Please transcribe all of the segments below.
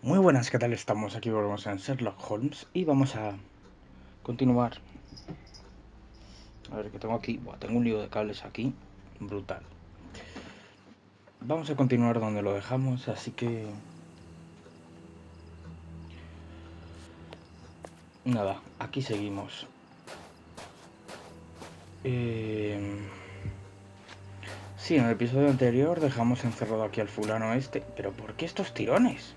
Muy buenas, ¿qué tal estamos? Aquí volvemos en Sherlock Holmes y vamos a continuar. A ver, que tengo aquí. Buah, tengo un lío de cables aquí. Brutal. Vamos a continuar donde lo dejamos, así que... Nada, aquí seguimos. Sí, en el episodio anterior dejamos encerrado aquí al fulano este. ¿Pero por qué estos tirones?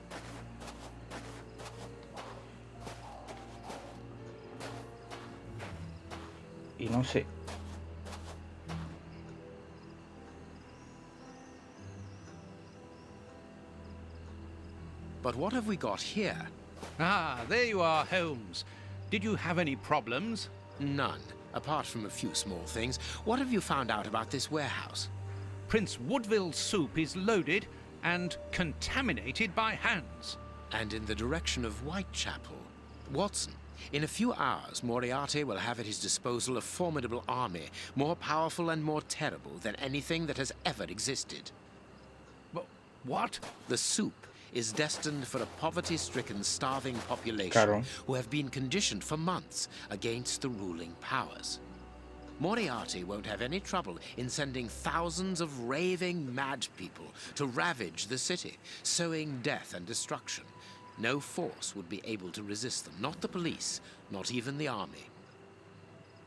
Y no sé... But what have we got here? Ah, there you are, Holmes. Did you have any problems? None, apart from a few small things. What have you found out about this warehouse? Prince Woodville's soup is loaded and contaminated by hands. And in the direction of Whitechapel. Watson, in a few hours, Moriarty will have at his disposal a formidable army, more powerful and more terrible than anything that has ever existed. What? The soup is destined for a poverty-stricken, starving population Claro. who have been conditioned for months against the ruling powers. Moriarty won't have any trouble in sending thousands of raving mad people to ravage the city, sowing death and destruction. No force would be able to resist them, not the police, not even the army.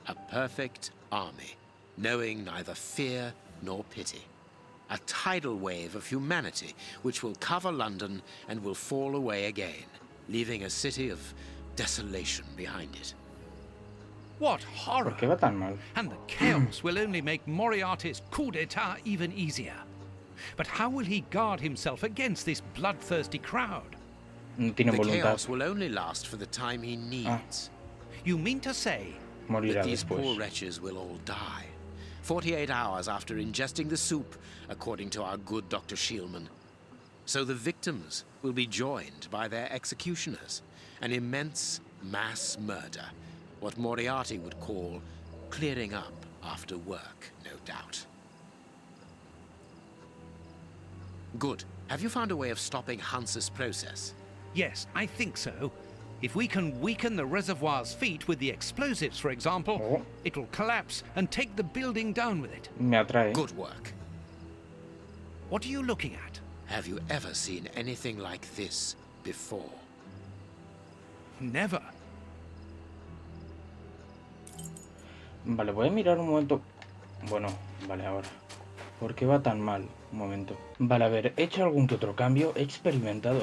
A perfect army, knowing neither fear nor pity. A tidal wave of humanity which will cover London and will fall away again, leaving a city of desolation behind it. What horror! ¿Por qué va tan mal? And the chaos will only make Moriarty's coup d'etat even easier. But how will he guard himself against this bloodthirsty crowd? No tiene The voluntad. chaos will only last for the time he needs. You mean to say Morirá But these después. poor wretches will all die. 48 hours after ingesting the soup, according to our good Dr. Shielman. So the victims will be joined by their executioners. An immense mass murder. What Moriarty would call clearing up after work, no doubt. Good. Have you found a way of stopping Hans's process? yes, I think so. If we can weaken the reservoir's feet with the explosives, for example, Oh. it will collapse and take the building down with it. Me atrae. Good work. What are you looking at? Have you ever seen anything like this before? Never. Vale, voy a mirar un momento. Bueno, vale, ahora. ¿Por qué va tan mal? Un momento. Vale, a ver, he hecho algún que otro cambio, he experimentado,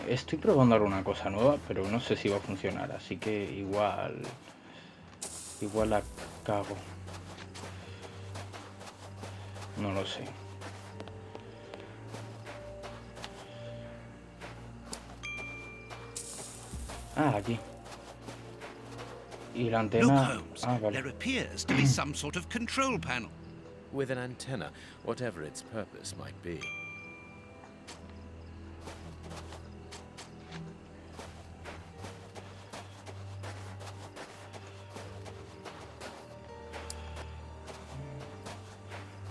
estoy probando ahora una cosa nueva, pero no sé si va a funcionar, así que igual la cago. No lo sé. Ah, aquí. Y la Look, antena... Holmes, Ah, vale. there appears to be some sort of control panel. With an antenna, whatever its purpose might be.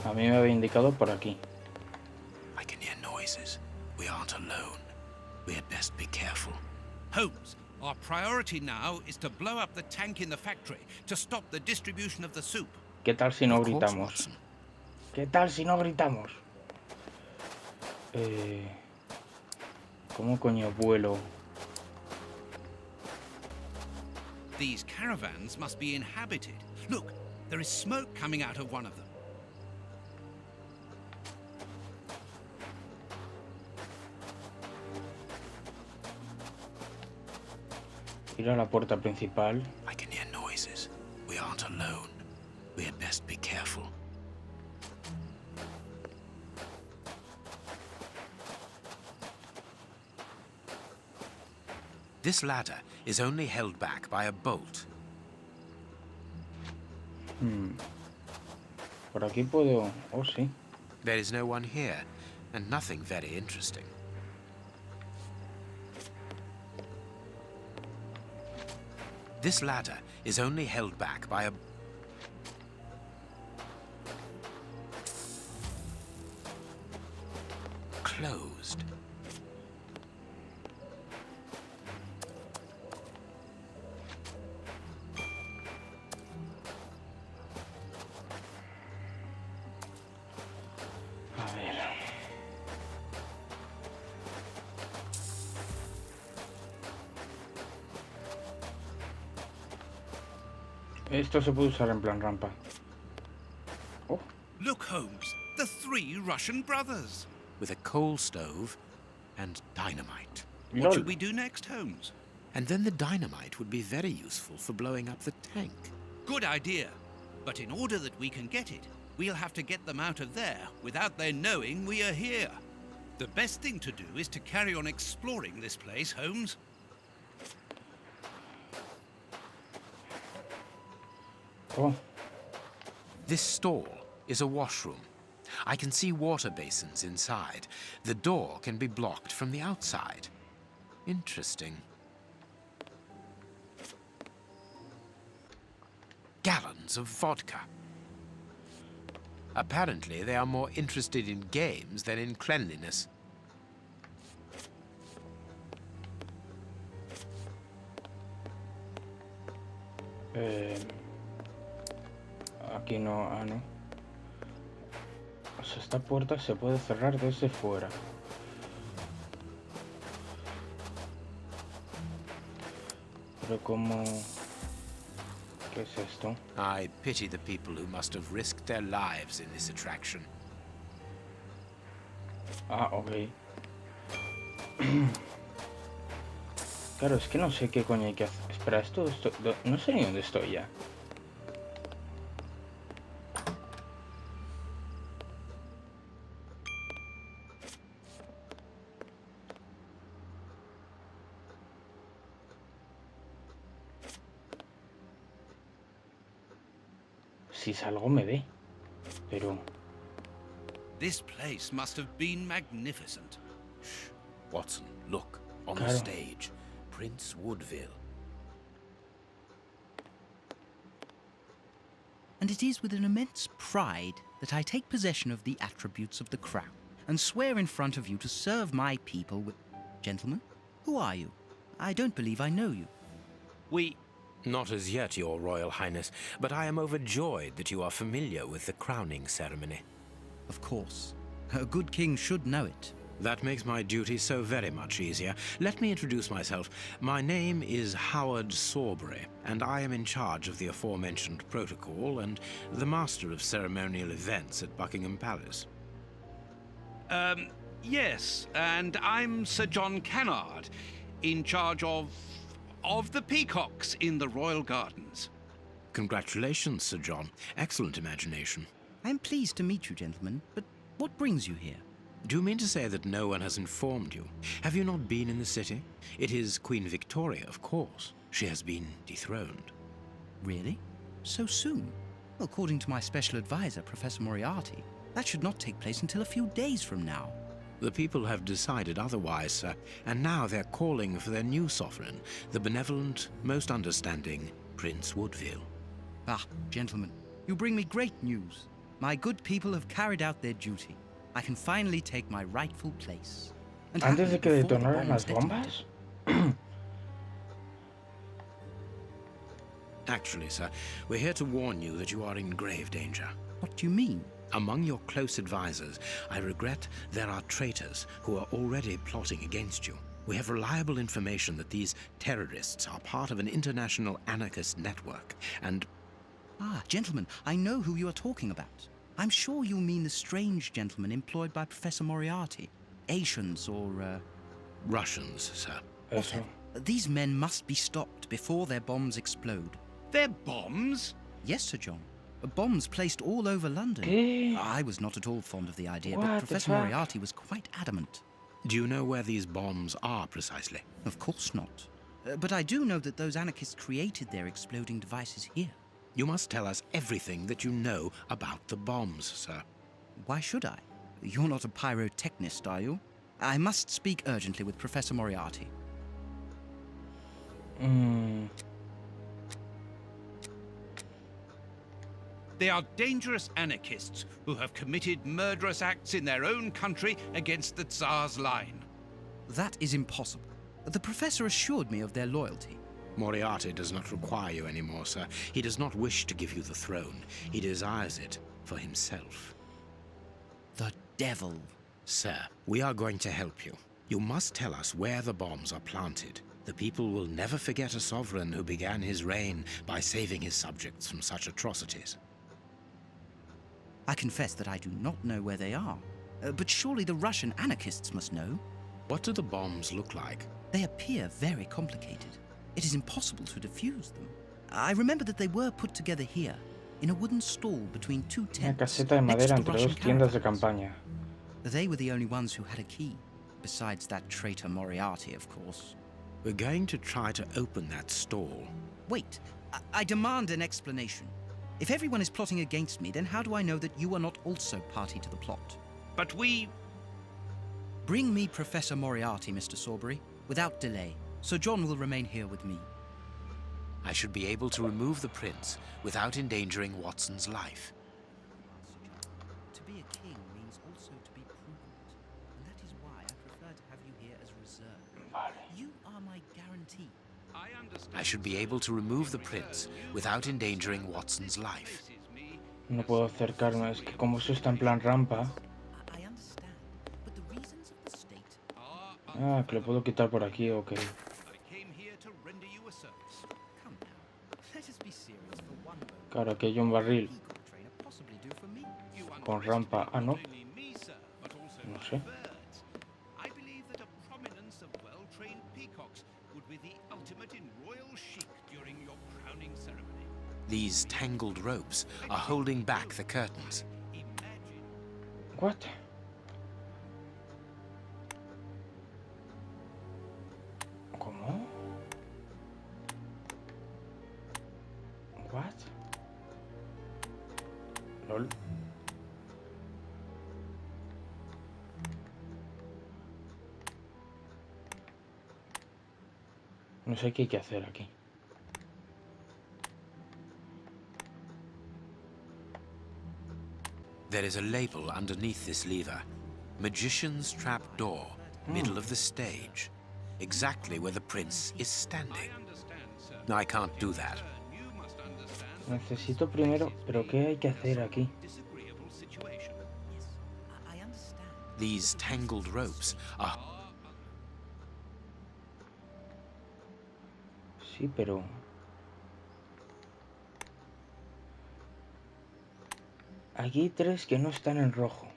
A mí me había indicado por aquí. I can hear noises. We aren't alone. We had best be careful. Holmes, our priority now is to blow up the tank in the factory to stop the distribution of the soup. ¿Qué tal si no Of course, gritamos? Watson. ¿Qué tal si no gritamos? ¿Cómo coño vuelo? These caravans must be inhabited. Look, there is smoke coming out of one of them. Ir a la puerta principal. I can hear noises. We aren't alone. We had best be careful. This ladder is only held back by a bolt. Por aquí puedo... Oh, sí. There is no one here, and nothing very interesting. This ladder is only held back by a... closed. Esto se puede usar en plan rampa. Oh, Look, Holmes, the 3 Russian brothers. With a coal stove and dynamite. What lol. should we do next, Holmes? And then the dynamite would be very useful for blowing up the tank. Good idea. But in order that we can get it, we'll have to get them out of there without their knowing we are here. The best thing to do is to carry on exploring this place, Holmes. Oh, This stall is a washroom. I can see water basins inside. The door can be blocked from the outside. Interesting. Gallons of vodka. Apparently, they are more interested in games than in cleanliness. aquí no, ah, no. O sea, esta puerta se puede cerrar desde fuera. Pero como... ¿Qué es esto? I pity the people who must have risked their lives in this attraction. Ah, ok. Claro, es que no sé qué coño hay que hacer. Espera, esto no sé ni dónde estoy ya. Si salgo me ve. Pero... This place must have been magnificent. Watson, look, on the Claro. stage. Prince Woodville. And it is with an immense pride that I take possession of the attributes of the crown, and swear in front of you to serve my people with... Gentlemen, who are you? I don't believe I know you. We... Not as yet, Your Royal Highness, but I am overjoyed that you are familiar with the crowning ceremony. Of course. A good king should know it. That makes my duty so very much easier. Let me introduce myself. My name is Howard Sawbury, and I am in charge of the aforementioned protocol and the master of ceremonial events at Buckingham Palace. Yes, and I'm Sir John Cannard, in charge of the peacocks in the royal gardens. Congratulations, Sir John. Excellent imagination. I am pleased to meet you, gentlemen, but what brings you here? Do you mean to say that no one has informed you? Have you not been in the city? It is Queen Victoria, of course. She has been dethroned. Really? So soon? According to my special advisor, Professor Moriarty, that should not take place until a few days from now. The people have decided otherwise, sir, and now they're calling for their new sovereign, the benevolent, most understanding Prince Woodville. Ah, gentlemen, you bring me great news. My good people have carried out their duty. I can finally take my rightful place. And Antes de que happily before the detonaran las detonated. bombas. Actually, sir, we're here to warn you that you are in grave danger. What do you mean? Among your close advisors, I regret there are traitors who are already plotting against you. We have reliable information that these terrorists are part of an international anarchist network, and... Ah, gentlemen, I know who you are talking about. I'm sure you mean the strange gentleman employed by Professor Moriarty. Asians or, Russians, sir. Eso. These men must be stopped before their bombs explode. They're bombs? Yes, Sir John. Bombs placed all over London. ¿Qué? I was not at all fond of the idea, What but the Professor fuck? Moriarty was quite adamant. Do you know where these bombs are precisely? Of course not. But I do know that those anarchists created their exploding devices here. You must tell us everything that you know about the bombs, sir. Why should I? You're not a pyrotechnist, are you? I must speak urgently with Professor Moriarty. They are dangerous anarchists who have committed murderous acts in their own country against the Tsar's line. That is impossible. The professor assured me of their loyalty. Moriarty does not require you anymore, sir. He does not wish to give you the throne. He desires it for himself. The devil. Sir, we are going to help you. You must tell us where the bombs are planted. The people will never forget a sovereign who began his reign by saving his subjects from such atrocities. I confess that I do not know where they are. But surely the Russian anarchists must know. What do the bombs look like? They appear very complicated. It is impossible to defuse them. I remember that they were put together here, in a wooden stall between two Una tents, caseta de next madera to entre Russian dos tiendas de caravans. campaña. They were the only ones who had a key, besides that traitor Moriarty, of course. We're going to try to open that stall. Wait, I demand an explanation. If everyone is plotting against me, then how do I know that you are not also party to the plot? But we... Bring me Professor Moriarty, Mr. Sawbury, without delay. Sir John will remain here with me. I should be able to remove the prince without endangering Watson's life. To be a king means also to be prudent, and that is why I prefer to have you here as reserve. Vale. You are my guarantee. I should be able to remove the prince without endangering Watson's life. No puedo acercarme, es que como eso está en plan rampa. I understand, but the reasons of the state... Ah, que lo puedo quitar por aquí, ok. I came here to render you a service. Come now, let us be serious for one moment. Claro, aquí hay un barril What could a trainer possibly do for me? You con rampa. Ah, no. not only me, sir, but also No my sé. birds. I believe that a prominence of well-trained peacocks would be the ultimate in royal chic during your crowning ceremony. These tangled ropes are holding back the curtains. Imagine What? ¿Cómo? What? Lol. No sé qué hay que hacer aquí. There is a label underneath this lever. Magician's Trap Door, middle of the stage. Exactly where the prince is standing. understand, sir. I can't do that. You must understand Necesito primero... ¿Pero qué hay que hacer aquí? disagreeable situation. Yes, I understand. These tangled ropes are... Sí, pero... Aquí hay tres que no están en rojo.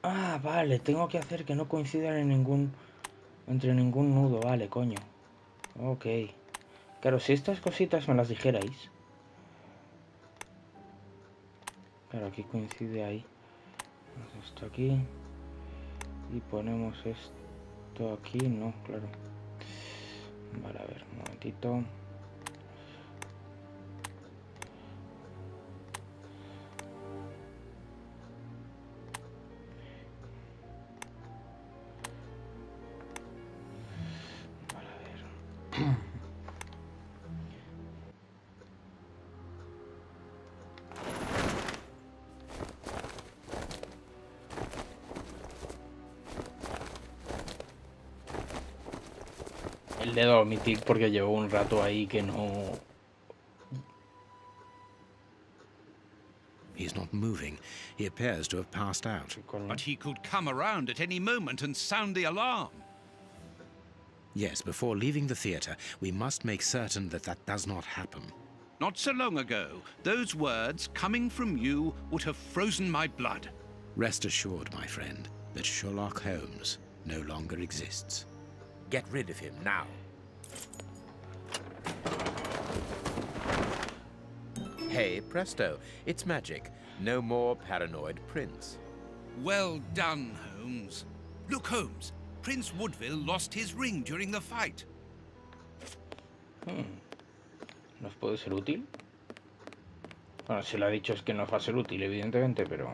Ah, vale, tengo que hacer que no coincidan en entre ningún nudo, vale, coño. Ok. Claro, si estas cositas me las dijerais. Claro, aquí coincide ahí. Esto aquí. Y ponemos esto aquí, no, claro. Vale, a ver, un momentito. Vale, a ver. El dedo a omitir porque llevo un rato ahí que no... He's not moving. He appears to have passed out. But he could come around at any moment and sound the alarm. Yes, before leaving the theater, we must make certain that that does not happen. Not so long ago, those words coming from you would have frozen my blood. Rest assured, my friend, that Sherlock Holmes no longer exists. Get rid of him now. Hey, presto, it's magic. No more paranoid prince. Well done, Holmes. Look, Holmes, Prince Woodville lost his ring during the fight. ¿Nos puede ser útil? Bueno, si lo ha dicho es que nos va a ser útil, evidentemente, pero...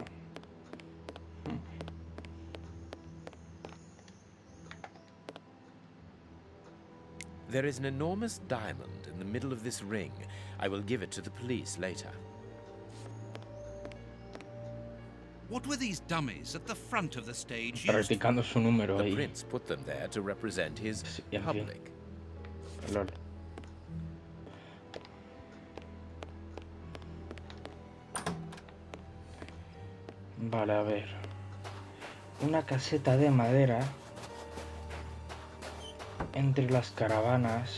There is an enormous diamond in the middle of this ring. I will give it to the police later. What were these dummies at the front of the stage used? Practicando su número The ahí. prince put them there to represent his Sí, en fin. public. Lol. Vale, a ver. Una caseta de madera entre las caravanas.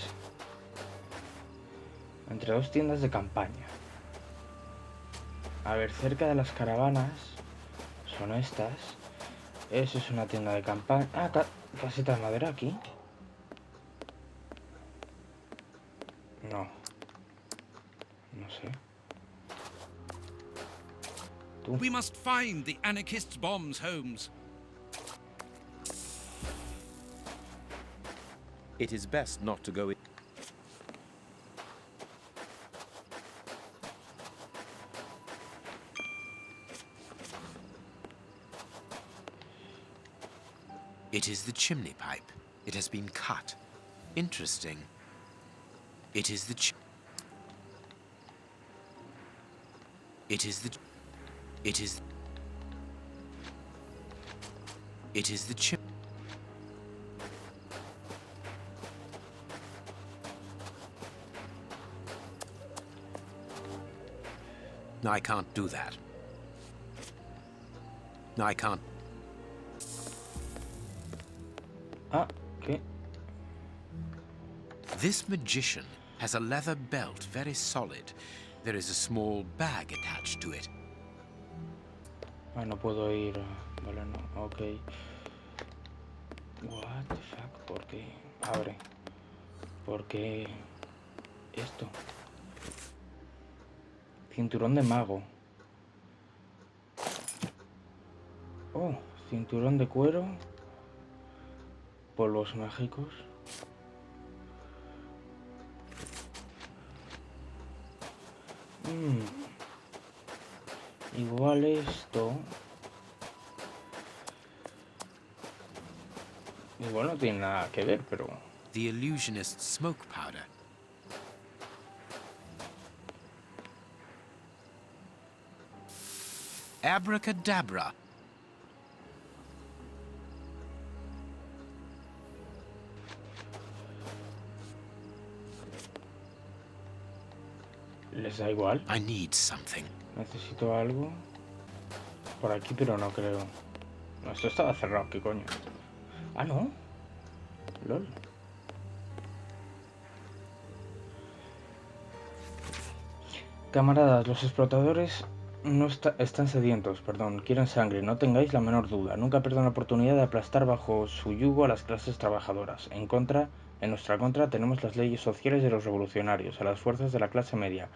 Entre dos tiendas de campaña. A ver, cerca de las caravanas son estas. Eso es una tienda de campaña. Ah, caseta de madera aquí. No. No sé. Tú. We must find the anarchists' bombs, Holmes. It is best not to go in. It is the chimney pipe. It has been cut. Interesting. It is the It is the It is It is the chip. No, I can't do that. No, I can't. Ah, ¿qué? This magician has a leather belt, very solid. There is a small bag attached to it. Ah, no puedo ir. Vale, no. Ok. What the fuck? ¿Por qué? Abre. ¿Por qué esto? Cinturón de mago. Oh, cinturón de cuero. Polvos mágicos. Igual esto. Igual no tiene nada que ver, pero... The illusionist's smoke powder. Abracadabra. ¿Les da igual? I need something. Necesito algo. Por aquí, pero no creo. No, esto estaba cerrado, ¿qué coño? Ah, ¿no? LOL. Camaradas, los explotadores no están sedientos, perdón, quieren sangre, no tengáis la menor duda. Nunca pierdan la oportunidad de aplastar bajo su yugo a las clases trabajadoras. En nuestra contra tenemos las leyes sociales de los revolucionarios, a las fuerzas de la clase media,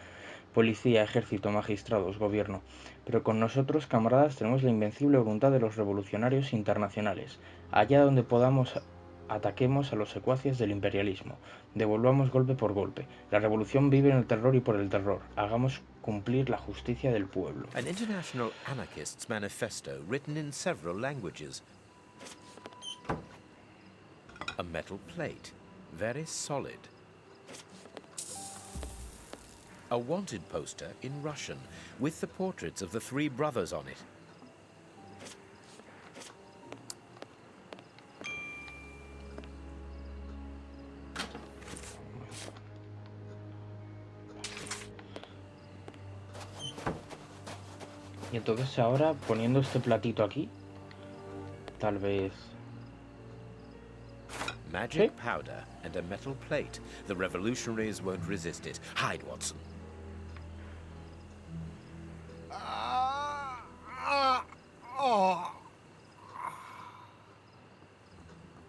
policía, ejército, magistrados, gobierno. Pero con nosotros, camaradas, tenemos la invencible voluntad de los revolucionarios internacionales. Allá donde podamos, ataquemos a los secuaces del imperialismo. Devolvamos golpe por golpe. La revolución vive en el terror y por el terror. Hagamos cumplir la justicia del pueblo. An international anarchists manifesto written in several languages. A metal plate, very solid. A wanted poster in Russian, with the portraits of the three brothers on it. Y entonces ahora, poniendo este platito aquí, tal vez... Magic powder and a metal plate. The revolutionaries won't resist it. Hide, Watson.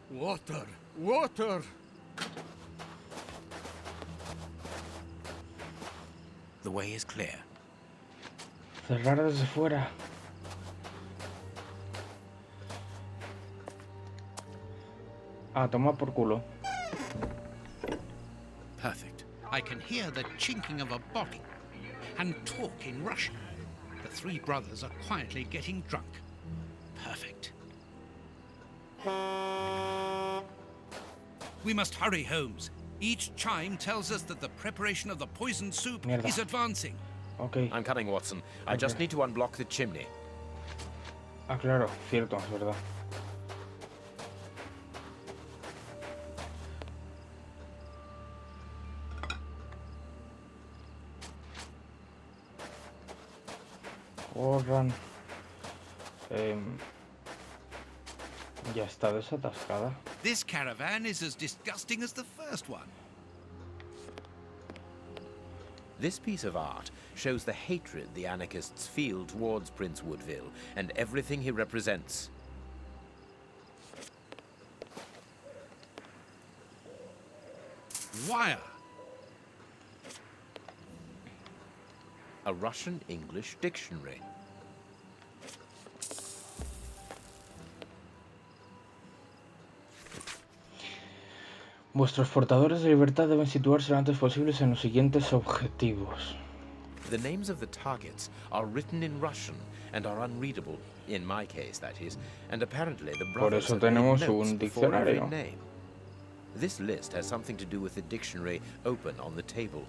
Water! Water! The way is clear. Cerrar desde fuera. Ah, toma por culo. Perfect. I can hear the chinking of a bottle and talk in Russian. The three brothers are quietly getting drunk. Perfect. We must hurry, Holmes. Each chime tells us that the preparation of the poisoned soup Mierda. is advancing. Ok. I'm coming, Watson. I just need to unblock the chimney. Ah, claro, cierto, es verdad. Corran. Ya está desatascada. This caravan is as disgusting as the first one. This piece of art shows the hatred the anarchists feel towards Prince Woodville and everything he represents. Wire. A Russian-English dictionary. Vuestros portadores de libertad deben situarse lo antes posibles en los siguientes objetivos. The names of the targets are written in Russian and are unreadable, in my case, that is, and apparently the Por brothers eso have made tenemos notes un before every diccionario. name. This list has something to do with the dictionary open on the table.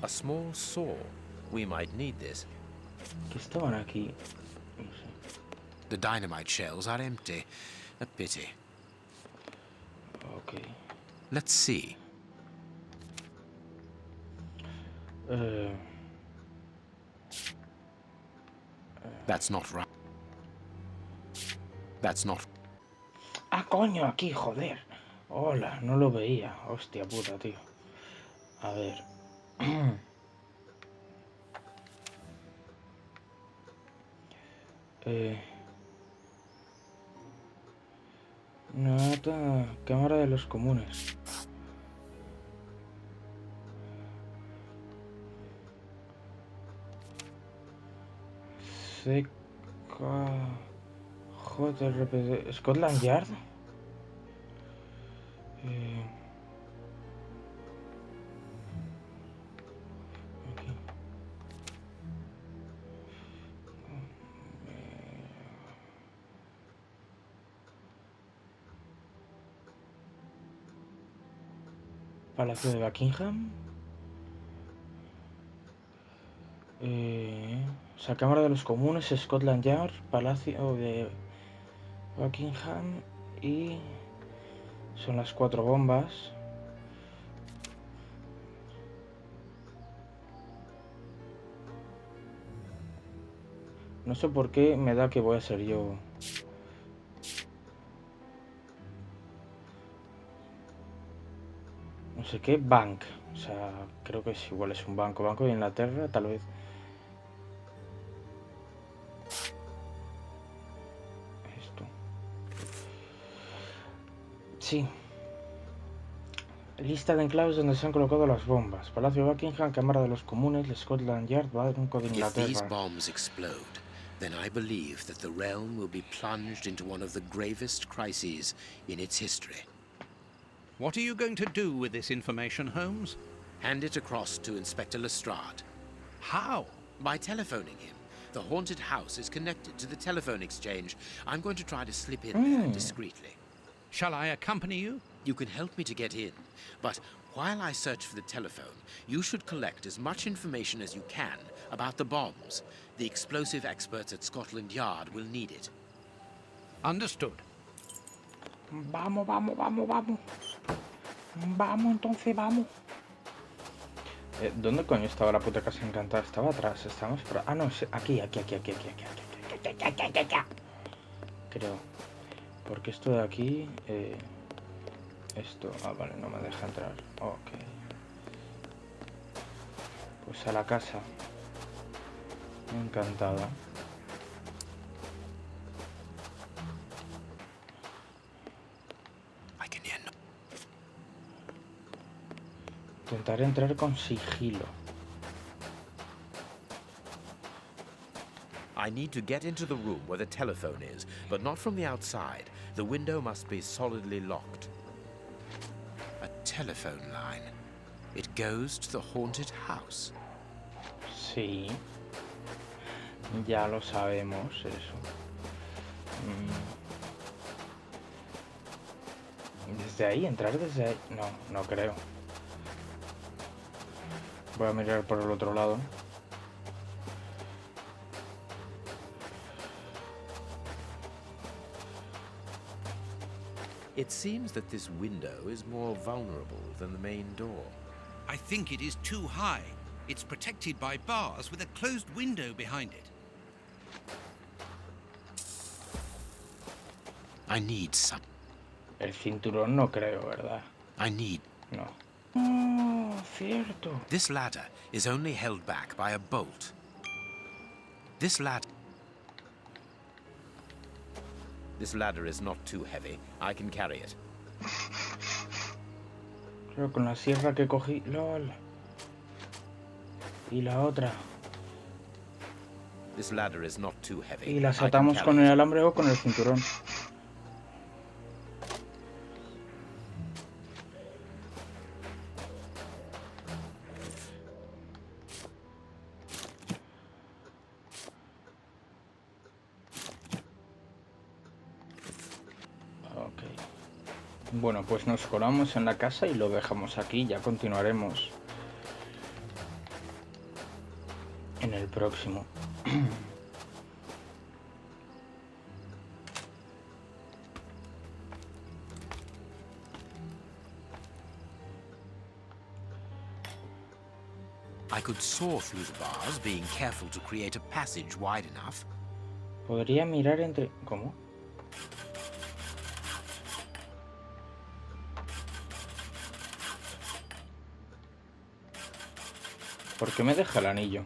A small saw. We might need this. ¿Qué estaban aquí? No sé. The dynamite shells are empty. A pity. Ok. Let's see. That's not right. That's not. Ah, coño, aquí, joder. Hola, no lo veía. Hostia puta, tío. A ver. Nada, Cámara de los Comunes. JRPD. Scotland Yard. Aquí. Palacio de Buckingham. O sea, Cámara de los Comunes, Scotland Yard, Palacio de Buckingham y son las 4 bombas. No sé por qué me da que voy a ser yo. No sé qué, bank. O sea, creo que es igual, es un banco. Banco de Inglaterra, tal vez. Esto. Sí. Lista de enclaves donde se han colocado las bombas. Palacio de Buckingham, Cámara de los Comunes, Scotland Yard, Banco de If these Inglaterra. bombs explode, then I believe that the realm will be plunged into one of the gravest crises in its history. What are you going to do with this information, Holmes? Hand it across to Inspector Lestrade. How? By telephoning him. The haunted house is connected to the telephone exchange. I'm going to try to slip in there discreetly. Shall I accompany you? You can help me to get in, but while I search for the telephone, you should collect as much information as you can about the bombs. The explosive experts at Scotland Yard will need it. Understood. Vamos, vamos, vamos, vamos. Vamos, entonces vamos. ¿Dónde coño estaba la puta casa encantada? Estaba atrás, estábamos por... Ah, no, aquí. Creo. Porque esto de aquí... Esto... Ah, vale, no me deja entrar. Ok. Pues a la casa encantada. Intentaré entrar con sigilo. I need to get into the room where the telephone is, but not from the outside. The window must be solidly locked. A telephone line. It goes to the haunted house. Sí. Ya lo sabemos, eso. ¿Desde ahí? ¿Entrar desde ahí? No, no creo. Voy a mirar por el otro lado. It seems that this window is more vulnerable than the main door. I think it is too high. It's protected by bars with a closed window behind it. I need some. El cinturón no creo, ¿verdad? I need. No. Oh, cierto. This ladder is only held back by a bolt. This ladder is not too heavy. I can carry it. Creo con la sierra que cogí. LOL. Y la otra. This ladder is not too heavy. Y las I can atamos carry con it. el alambre o con el cinturón. Bueno, pues nos colamos en la casa y lo dejamos aquí. Ya continuaremos en el próximo. I could saw through the bars, being careful to create a passage wide enough. Podría mirar entre... ¿Cómo? ¿Por qué me deja el anillo?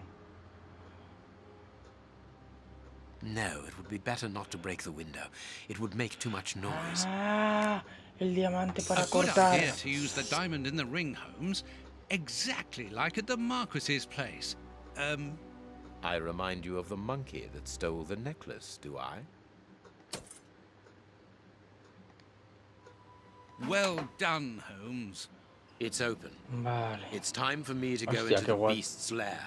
No, it would be better not to break the window. It would make too much noise. Ah, el diamante para A good cortar. idea to use the diamond in the ring, Holmes. Exactly like at the Marquis's place. I remind you of the monkey that stole the necklace, do I? Well done, Holmes. It's open. Vale. It's time for me to go Hostia, into qué the guay. beast's lair.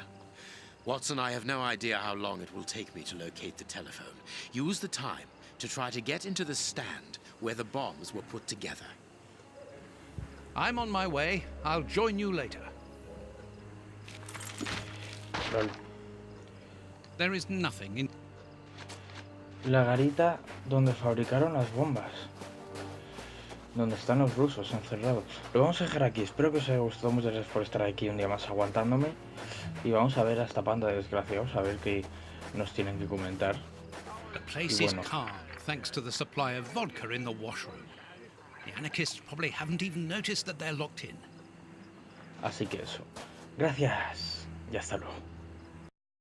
Watson, I have no idea how long it will take me to locate the telephone. Use the time to try to get into the stand where the bombs were put together. I'm on my way. I'll join you later. Lol. There is nothing in... La garita donde fabricaron las bombas. Donde están los rusos encerrados. Lo vamos a dejar aquí. Espero que os haya gustado. Muchas gracias por estar aquí un día más aguantándome. Y vamos a ver a esta panda de desgraciados. A ver qué nos tienen que comentar. The place is calm, thanks to the supply of vodka in the washroom. The anarchists probably haven't even noticed that they're locked in. Así que eso. Gracias. Y hasta luego.